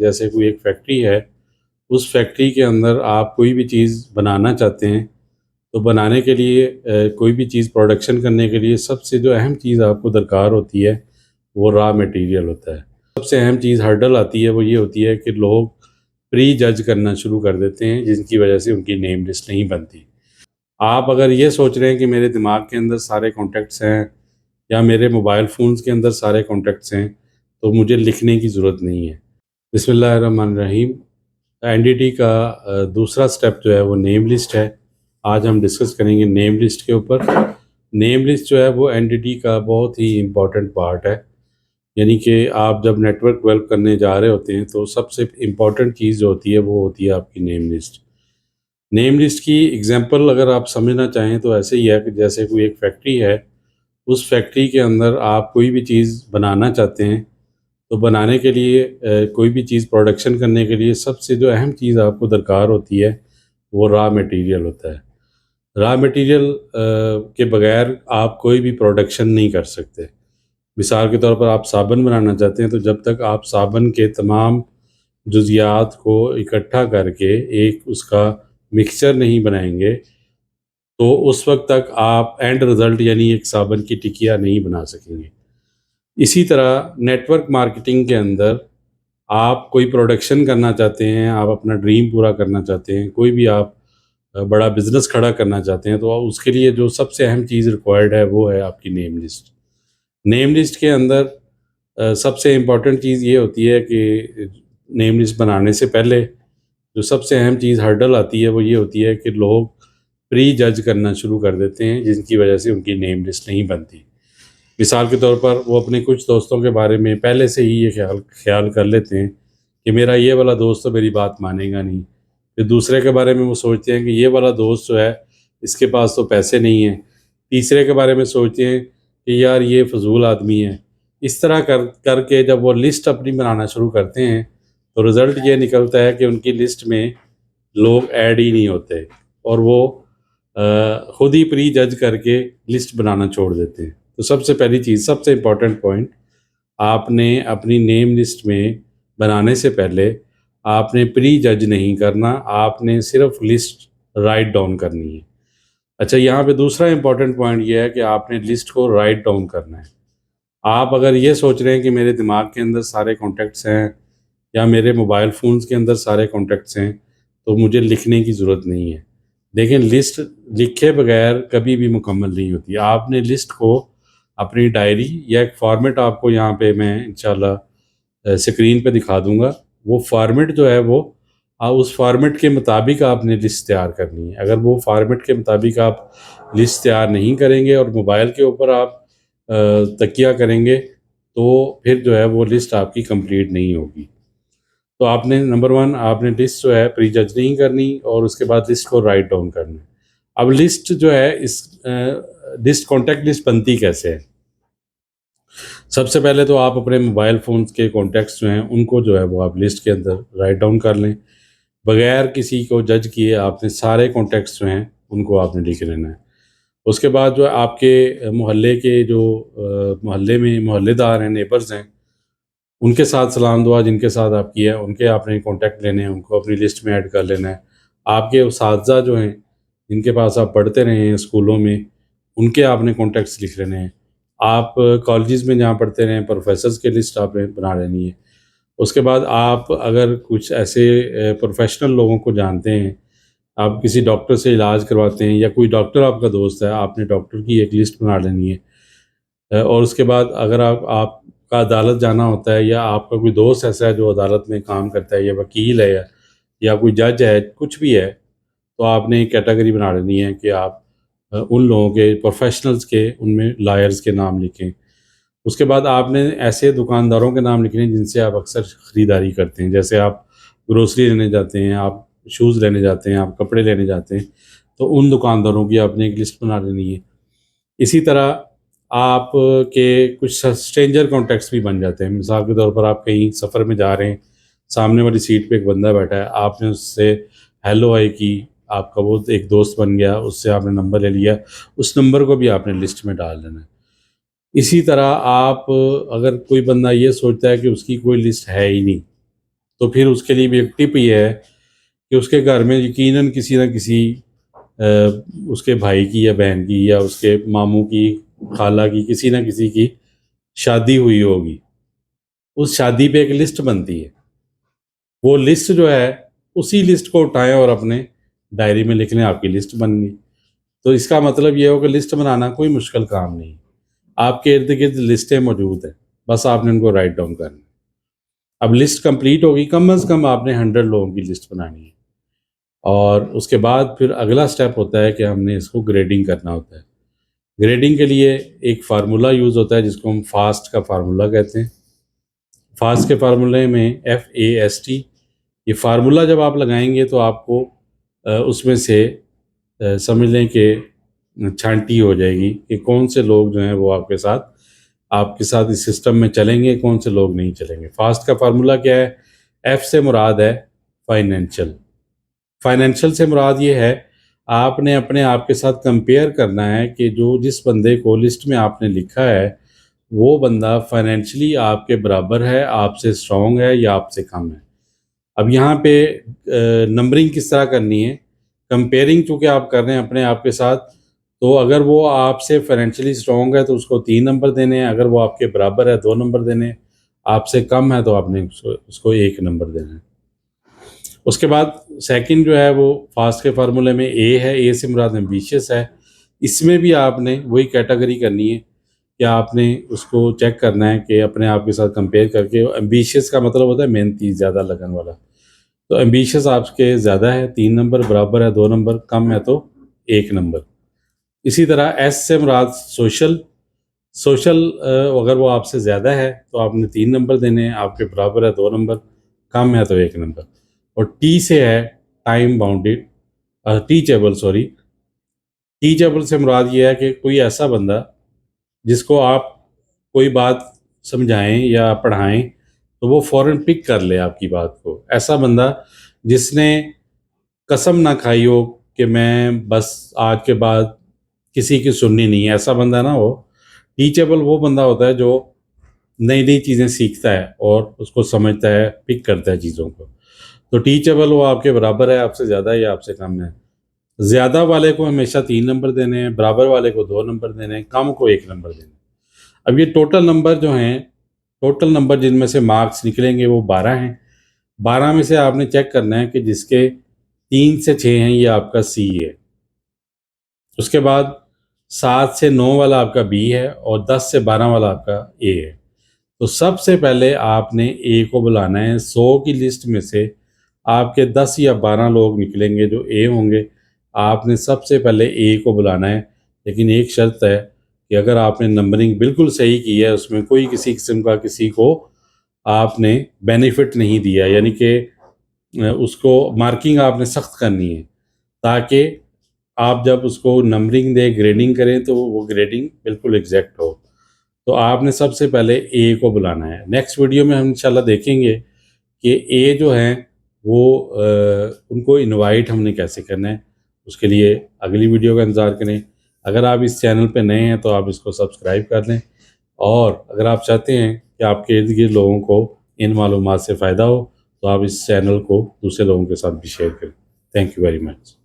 जैसे कोई एक फैक्ट्री है, उस फैक्ट्री के अंदर आप कोई भी चीज़ बनाना चाहते हैं, तो बनाने के लिए कोई भी चीज़ प्रोडक्शन करने के लिए सबसे जो अहम चीज़ आपको दरकार होती है, वो रॉ मटेरियल होता है। सबसे अहम चीज़ हर्डल आती है, वो ये होती है कि लोग प्री जज करना शुरू कर देते हैं, जिनकी वजह से उनकी नेम लिस्ट नहीं बनती। आप अगर ये सोच रहे हैं कि मेरे दिमाग के अंदर सारे कॉन्टैक्ट्स हैं या मेरे मोबाइल फ़ोन्स के अंदर सारे कॉन्टैक्ट्स हैं, तो मुझे लिखने की ज़रूरत नहीं है। बिस्मिल्लाहिर्रहमानिर्रहीम। एनडीटी का दूसरा स्टेप जो है वो नेम लिस्ट है। आज हम डिस्कस करेंगे नेम लिस्ट के ऊपर। नेम लिस्ट जो है वो एनडीटी का बहुत ही इम्पॉर्टेंट पार्ट है। यानी कि आप जब नेटवर्क डेवलप करने जा रहे होते हैं, तो सबसे इम्पॉर्टेंट चीज़ जो होती है वो होती है आपकी नेम लिस्ट। नेम लिस्ट की एग्जांपल अगर आप समझना चाहें तो ऐसे ही है कि जैसे कोई एक फैक्ट्री है, उस फैक्ट्री के अंदर आप कोई भी चीज़ बनाना चाहते हैं, तो बनाने के लिए कोई भी चीज़ प्रोडक्शन करने के लिए सबसे जो अहम चीज़ आपको दरकार होती है, वो रॉ मटेरियल होता है। रॉ मटेरियल के बगैर आप कोई भी प्रोडक्शन नहीं कर सकते। मिसाल के तौर पर आप साबुन बनाना चाहते हैं, तो जब तक आप साबुन के तमाम जुज़ियात को इकट्ठा करके एक उसका मिक्सचर नहीं बनाएँगे, तो उस वक़्त तक आप एंड रिज़ल्ट यानी एक साबुन की टिकिया नहीं बना सकेंगे। इसी तरह नेटवर्क मार्केटिंग के अंदर आप कोई प्रोडक्शन करना चाहते हैं, आप अपना ड्रीम पूरा करना चाहते हैं, कोई भी आप बड़ा बिज़नेस खड़ा करना चाहते हैं, तो उसके लिए जो सबसे अहम चीज़ रिक्वायर्ड है, वो है आपकी नेम लिस्ट। नेम लिस्ट के अंदर सबसे इम्पोर्टेंट चीज़ ये होती है कि नेम लिस्ट बनाने से पहले जो सबसे अहम चीज़ हर्डल आती है, वो ये होती है कि लोग प्री जज करना शुरू कर देते हैं, जिनकी वजह से उनकी नेम लिस्ट नहीं बनती। मिसाल के तौर पर वो अपने कुछ दोस्तों के बारे में पहले से ही ये ख़्याल ख़्याल कर लेते हैं कि मेरा ये वाला दोस्त तो मेरी बात मानेगा नहीं। फिर दूसरे के बारे में वो सोचते हैं कि ये वाला दोस्त जो है, इसके पास तो पैसे नहीं हैं। तीसरे के बारे में सोचते हैं कि यार ये फ़ज़ूल आदमी है। इस तरह करके जब वो लिस्ट अपनी बनाना शुरू करते हैं, तो रिज़ल्ट ये निकलता है कि उनकी लिस्ट में लोग ऐड ही नहीं होते और वो खुद ही प्री जज करके लिस्ट बनाना छोड़ देते हैं। तो सबसे पहली चीज़, सबसे इम्पोर्टेंट पॉइंट, आपने अपनी नेम लिस्ट में बनाने से पहले आपने प्री जज नहीं करना, आपने सिर्फ लिस्ट राइट डाउन करनी है। अच्छा, यहाँ पे दूसरा इम्पोर्टेंट पॉइंट ये है कि आपने लिस्ट को राइट डाउन करना है। आप अगर ये सोच रहे हैं कि मेरे दिमाग के अंदर सारे कॉन्टैक्ट्स हैं या मेरे मोबाइल फ़ोन्स के अंदर सारे कॉन्टैक्ट्स हैं, तो मुझे लिखने की ज़रूरत नहीं है। देखिए, लिस्ट लिखे बगैर कभी भी मुकम्मल नहीं होती। आपने लिस्ट को अपनी डायरी या एक फ़ॉर्मेट, आपको यहाँ पे मैं इंशाल्लाह स्क्रीन पे दिखा दूँगा। वो फ़ॉर्मेट जो है वो उस फ़ॉर्मेट के मुताबिक आपने लिस्ट तैयार करनी है। अगर वो फ़ॉर्मेट के मुताबिक आप लिस्ट तैयार नहीं करेंगे और मोबाइल के ऊपर आप तकिया करेंगे, तो फिर जो है वो लिस्ट आपकी कंप्लीट नहीं होगी। तो आपने नंबर 1, आपने लिस्ट जो है प्री जज नहीं करनी और उसके बाद लिस्ट को राइट डाउन करना है। अब लिस्ट जो है लिस्ट कॉन्टैक्ट लिस्ट बनती कैसे है? सबसे पहले तो आप अपने मोबाइल फ़ोन्स के कॉन्टैक्ट्स जो हैं, उनको जो है वो आप लिस्ट के अंदर राइट डाउन कर लें। बगैर किसी को जज किए आपने सारे कॉन्टैक्ट्स जो हैं, उनको आपने लिख लेना है। उसके बाद जो है आपके मोहल्ले के जो मोहल्ले में मोहल्लेदार हैं, नेबर्स हैं, उनके साथ सलाम दुआ जिनके साथ आपकी है, उनके आपने कॉन्टैक्ट लेने हैं, उनको अपनी लिस्ट में ऐड कर लेना है। आपके उस्ताज़ा जो हैं, जिनके पास आप पढ़ते रहे हैं स्कूलों में, उनके आपने कॉन्टैक्ट्स लिख लेने हैं। आप कॉलेजेस में जहाँ पढ़ते रहे हैं, प्रोफ़ेसर्स की लिस्ट आपने बना लेनी है। उसके बाद आप अगर कुछ ऐसे प्रोफ़ेशनल लोगों को जानते हैं, आप किसी डॉक्टर से इलाज करवाते हैं या कोई डॉक्टर आपका दोस्त है, आपने डॉक्टर की एक लिस्ट बना लेनी है। और उसके बाद अगर आपका अदालत जाना होता है या आपका कोई दोस्त ऐसा है जो अदालत में काम करता है या वकील है या कोई जज है, कुछ भी है, तो आपने एक कैटेगरी बना लेनी है कि आप उन लोगों के प्रोफेशनल्स के उनमें लॉयर्स के नाम लिखें। उसके बाद आपने ऐसे दुकानदारों के नाम लिखने हैं जिनसे आप अक्सर ख़रीदारी करते हैं। जैसे आप ग्रोसरी लेने जाते हैं, आप शूज़ लेने जाते हैं, आप कपड़े लेने जाते हैं, तो उन दुकानदारों की आपने एक लिस्ट बना लेनी है। इसी तरह आप के कुछ स्ट्रेंजर कॉन्टैक्ट्स भी बन जाते हैं। मिसाल के तौर पर आप कहीं सफ़र में जा रहे हैं, सामने वाली सीट पे एक बंदा बैठा है, आपने उससे हेलो हाय की, आपका वो एक दोस्त बन गया, उससे आपने नंबर ले लिया, उस नंबर को भी आपने लिस्ट में डाल देना है। इसी तरह आप अगर कोई बंदा ये सोचता है कि उसकी कोई लिस्ट है ही नहीं, तो फिर उसके लिए भी एक टिप ये है कि उसके घर में यकीनन किसी न किसी उसके भाई की या बहन की या उसके मामू की, खाला की, किसी न किसी की शादी हुई होगी। उस शादी पे एक लिस्ट बनती है, वो लिस्ट जो है उसी लिस्ट को उठाएं और अपने डायरी में लिख लें, आपकी लिस्ट बन गई। तो इसका मतलब ये हो कि लिस्ट बनाना कोई मुश्किल काम नहीं, आपके इर्द गिर्द लिस्टें मौजूद हैं, बस आपने उनको राइट डाउन करना है। अब लिस्ट कंप्लीट होगी, कम अज़ कम आपने 100 लोगों की लिस्ट बनानी है, और उसके बाद फिर अगला स्टेप होता है कि हमने इसको ग्रेडिंग करना होता है। ग्रेडिंग के लिए एक फार्मूला यूज़ होता है जिसको हम फास्ट का फार्मूला कहते हैं। फास्ट के फार्मूले में FAST, ये फार्मूला जब आप लगाएंगे तो आपको उसमें से समझ लें कि छांटी हो जाएगी कि कौन से लोग जो हैं वो आपके साथ इस सिस्टम में चलेंगे, कौन से लोग नहीं चलेंगे। फास्ट का फार्मूला क्या है? F से मुराद है फाइनेंशियल। फाइनेंशियल से मुराद ये है, आपने अपने आप के साथ कंपेयर करना है कि जिस बंदे को लिस्ट में आपने लिखा है वो बंदा फाइनेंशियली आपके बराबर है, आपसे स्ट्रॉन्ग है या आपसे कम है। अब यहाँ पे नंबरिंग किस तरह करनी है? कंपेयरिंग चूँकि आप कर रहे हैं अपने आप के साथ, तो अगर वो आपसे फाइनेंशियली स्ट्रॉन्ग है तो उसको 3 नंबर देने हैं, अगर वो आपके बराबर है 2 नंबर देने हैं, आपसे कम है तो आपने उसको 1 नंबर देना है। उसके बाद सेकंड जो है वो फास्ट के फार्मूले में ए है, ए से मुराद एम्बिशियस है। इसमें भी आपने वही कैटेगरी करनी है कि आपने उसको चेक करना है कि अपने आप के साथ कंपेयर करके। एम्बिशियस का मतलब होता है मेहनती, ज़्यादा लगन वाला। तो एम्बिशियस आपके ज़्यादा है 3 नंबर, बराबर है 2 नंबर, कम है तो 1 नंबर। इसी तरह एस से मुराद सोशल। सोशल अगर वो आपसे ज़्यादा है तो आपने 3 नंबर देने हैं, आपके बराबर है 2 नंबर, कम है तो 1 नंबर। और टी से है time bounded, teachable, sorry. Teachable से मुराद ये है कि कोई ऐसा बंदा जिसको आप कोई बात समझाएं या पढ़ाएं तो वो फ़ौरन पिक कर ले आपकी बात को। ऐसा बंदा जिसने कसम ना खाई हो कि मैं बस आज के बाद किसी की सुननी नहीं है, ऐसा बंदा ना हो। टीचेबल वो बंदा होता है जो नई नई चीज़ें सीखता है और उसको समझता है, पिक करता है चीज़ों को। तो टीचेबल वो आपके बराबर है, आपसे ज़्यादा है या आपसे कम है। ज़्यादा वाले को हमेशा 3 नंबर देने हैं, बराबर वाले को 2 नंबर देने हैं, कम को 1 नंबर देना है। अब ये टोटल नंबर जो हैं, टोटल नंबर जिनमें से मार्क्स निकलेंगे वो 12 हैं। 12 में से आपने चेक करना है कि जिसके 3 से 6 हैं ये आपका सी है। उसके बाद 7 से 9 वाला आपका बी है और 10 से 12 वाला आपका ए है। तो सबसे पहले आपने ए को बुलाना है। 100 की लिस्ट में से आपके 10 या 12 लोग निकलेंगे जो ए होंगे। आपने सबसे पहले ए को बुलाना है, लेकिन एक शर्त है कि अगर आपने नंबरिंग बिल्कुल सही की है, उसमें कोई किसी किस्म का किसी को आपने बेनिफिट नहीं दिया, यानी कि उसको मार्किंग आपने सख्त करनी है ताकि आप जब उसको नंबरिंग दें, ग्रेडिंग करें तो वो ग्रेडिंग बिल्कुल एग्जैक्ट हो। तो आपने सबसे पहले ए को बुलाना है। नेक्स्ट वीडियो में हम इंशाल्लाह देखेंगे कि ए जो हैं वो उनको इनवाइट हमने कैसे करना है। उसके लिए अगली वीडियो का इंतज़ार करें। अगर आप इस चैनल पे नए हैं तो आप इसको सब्सक्राइब कर लें, और अगर आप चाहते हैं कि आपके इर्द गिर्द लोगों को इन मालूमात से फ़ायदा हो तो आप इस चैनल को दूसरे लोगों के साथ भी शेयर करें। Thank you very much.